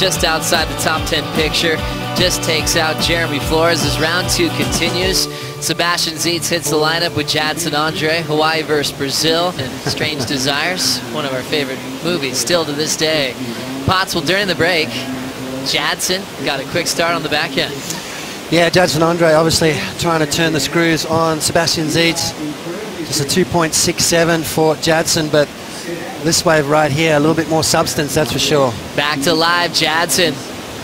just outside the top 10 picture. Just takes out Jeremy Flores as round 2 continues. Sebastian Zietz hits the lineup with Jadson Andre, Hawaii vs. Brazil, and Strange Desires, one of our favorite movies still to this day. Potts, well, during the break, Jadson got a quick start on the back end. Yeah, Jadson Andre obviously trying to turn the screws on Sebastian Zietz. Just a 2.67 for Jadson, but this wave right here, a little bit more substance, that's for sure. Back to live, Jadson.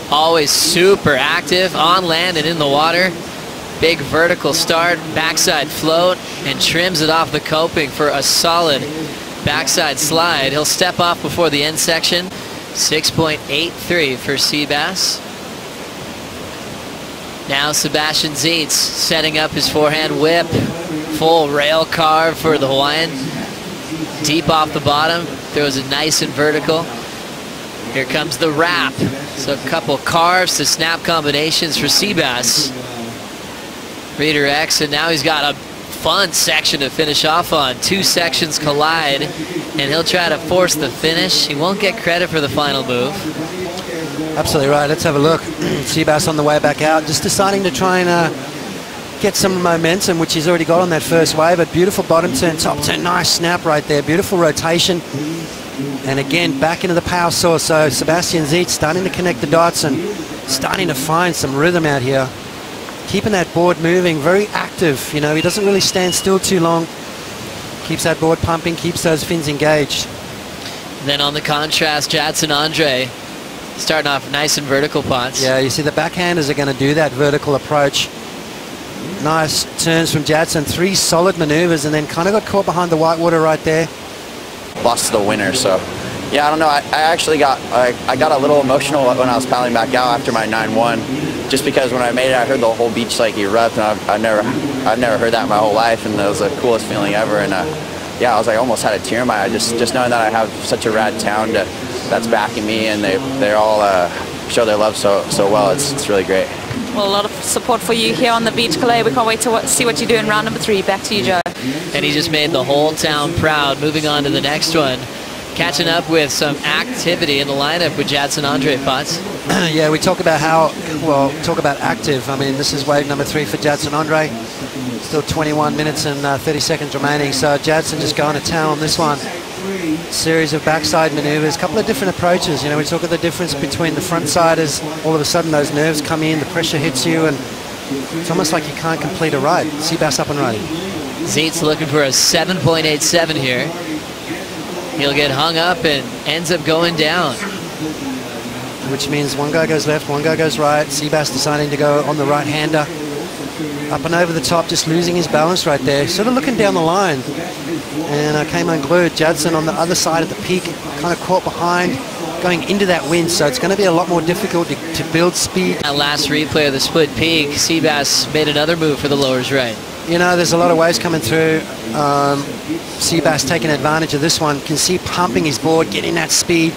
Always super active on land and in the water. Big vertical start, backside float, and trims it off the coping for a solid backside slide. He'll step off before the end section. 6.83 for Seabass. Now Sebastian Zietz setting up his forehand whip. Full rail carve for the Hawaiian. Deep off the bottom, throws it nice and vertical. Here comes the wrap. So a couple carves to snap combinations for Seabass. Redirects, and now he's got a fun section to finish off on. 2 sections collide, and he'll try to force the finish. He won't get credit for the final move. Absolutely right. Let's have a look. Seabass on the way back out, just deciding to try and get some momentum, which he's already got on that first wave. But beautiful bottom turn, top turn, nice snap right there. Beautiful rotation. And again, back into the power source. So Sebastian Zietz starting to connect the dots and starting to find some rhythm out here. Keeping that board moving, very active. You know, he doesn't really stand still too long. Keeps that board pumping, keeps those fins engaged. And then on the contrast, Jadson Andre starting off nice and vertical, Potts. Yeah, you see the backhanders are going to do that vertical approach. Nice turns from Jadson, 3 solid maneuvers, and then kind of got caught behind the whitewater right there. Lost the winner, so yeah, I don't know. I actually got I got a little emotional when I was paddling back out after my 9-1, just because when I made it, I heard the whole beach like erupt, and I've never heard that in my whole life, and it was the coolest feeling ever. And yeah, I was like almost had a tear in my eye just knowing that I have such a rad town that's backing me, and they all show their love so well. It's really great. Well, a lot of support for you here on the beach, Calais. We can't wait to see what you do in round number 3. Back to you, Joe. And he just made the whole town proud. Moving on to the next one. Catching up with some activity in the lineup with Jadson Andre, Potts. Yeah, we talk about talk about active. I mean, this is wave number 3 for Jadson Andre. Still 21 minutes and 30 seconds remaining. So Jadson just going to town on this one. Series of backside maneuvers, couple of different approaches. You know, we talk about the difference between the front-siders. All of a sudden those nerves come in, the pressure hits you, and it's almost like you can't complete a ride. Seabass up and running. Zietz looking for a 7.87 here. He'll get hung up and ends up going down. Which means one guy goes left, one guy goes right. Seabass deciding to go on the right-hander. Up and over the top, just losing his balance right there. Sort of looking down the line. And I came unglued. Jadson on the other side of the peak, kind of caught behind, going into that wind. So it's going to be a lot more difficult to build speed. That last replay of the split peak, Seabass made another move for the lowers right. You know, there's a lot of waves coming through. Seabass taking advantage of this one. Can see pumping his board, getting that speed.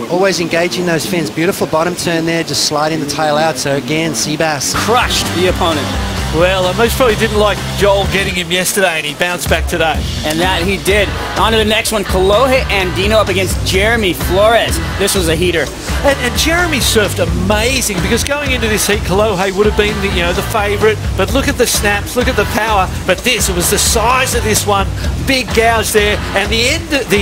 Always engaging those fins. Beautiful bottom turn there, just sliding the tail out. So again, Seabass crushed the opponent. Well, most probably didn't like Joel getting him yesterday, and he bounced back today. And that he did. On to the next one, Kalohe Andino up against Jeremy Flores. This was a heater. And Jeremy surfed amazing, because going into this heat, Kalohe would have been the favourite. But look at the snaps, look at the power. But it was the size of this one, big gouge there, and the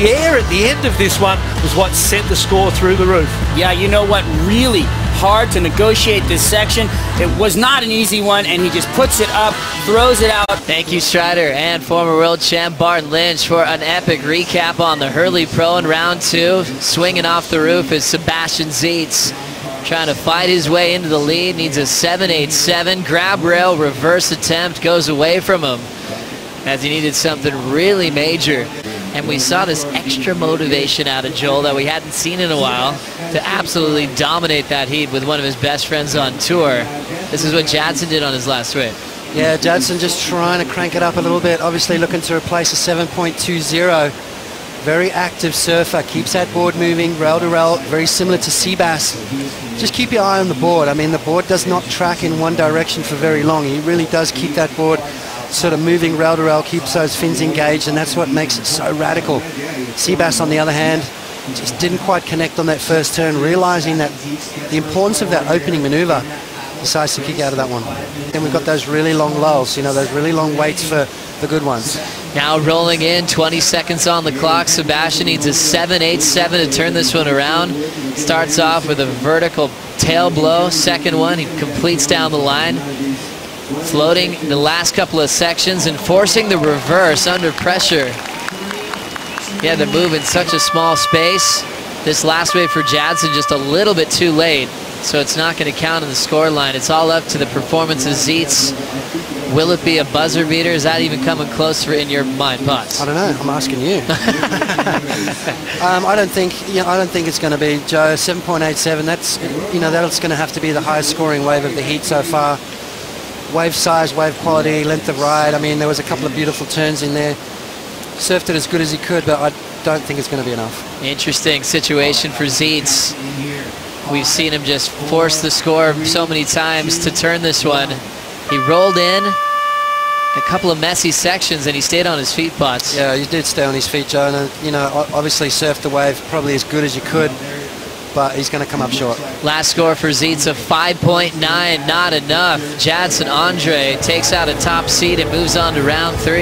air at the end of this one was what sent the score through the roof. Yeah, you know what? Really hard to negotiate this section. It was not an easy one, and he just puts it up, throws it out. Thank you, Strider, and former world champ Barton Lynch for an epic recap on the Hurley Pro in round 2. Swinging off the roof is Sebastian Zietz, trying to fight his way into the lead. Needs a 7.87. Grab rail reverse attempt goes away from him as he needed something really major. And we saw this extra motivation out of Joel that we hadn't seen in a while to absolutely dominate that heat with one of his best friends on tour. This is what Jadson did on his last wave. Yeah, Jadson just trying to crank it up a little bit. Obviously looking to replace a 7.20. Very active surfer. Keeps that board moving, rail to rail, very similar to Seabass. Just keep your eye on the board. I mean, the board does not track in one direction for very long. He really does keep that board sort of moving rail to rail, keeps those fins engaged, and that's what makes it so radical. Seabass, on the other hand, Just didn't quite connect on that first turn, realizing that the importance of that opening maneuver. Decides to kick out of that one. Then we've got those really long lulls, you know, those really long waits for the good ones. Now rolling in, 20 seconds on the clock. Sebastian needs a 7.87 to turn this one around. Starts off with a vertical tail blow. Second one, he completes down the line. Floating the last couple of sections and forcing the reverse under pressure. He had to move in such a small space. This last wave for Jadson just a little bit too late, so it's not going to count in the score line. It's all up to the performance of Zietz. Will it be a buzzer beater? Is that even coming close in your mind, Potts? I don't know. I'm asking you. I don't think it's going to be, Joe. 7.87. That's, you know, that's going to have to be the highest scoring wave of the heat so far. Wave size, wave quality, length of ride. I mean, there was a couple of beautiful turns in there. Surfed it as good as he could, but I don't think it's going to be enough. Interesting situation for Zietz. We've seen him just force the score so many times to turn this one. He rolled in a couple of messy sections and he stayed on his feet, Potts. Yeah, he did stay on his feet, Joe. And, you know, obviously surfed the wave probably as good as you could, but he's going to come up short. Last score for Zietz of 5.9, not enough. Jadson Andre takes out a top seed and moves on to round 3.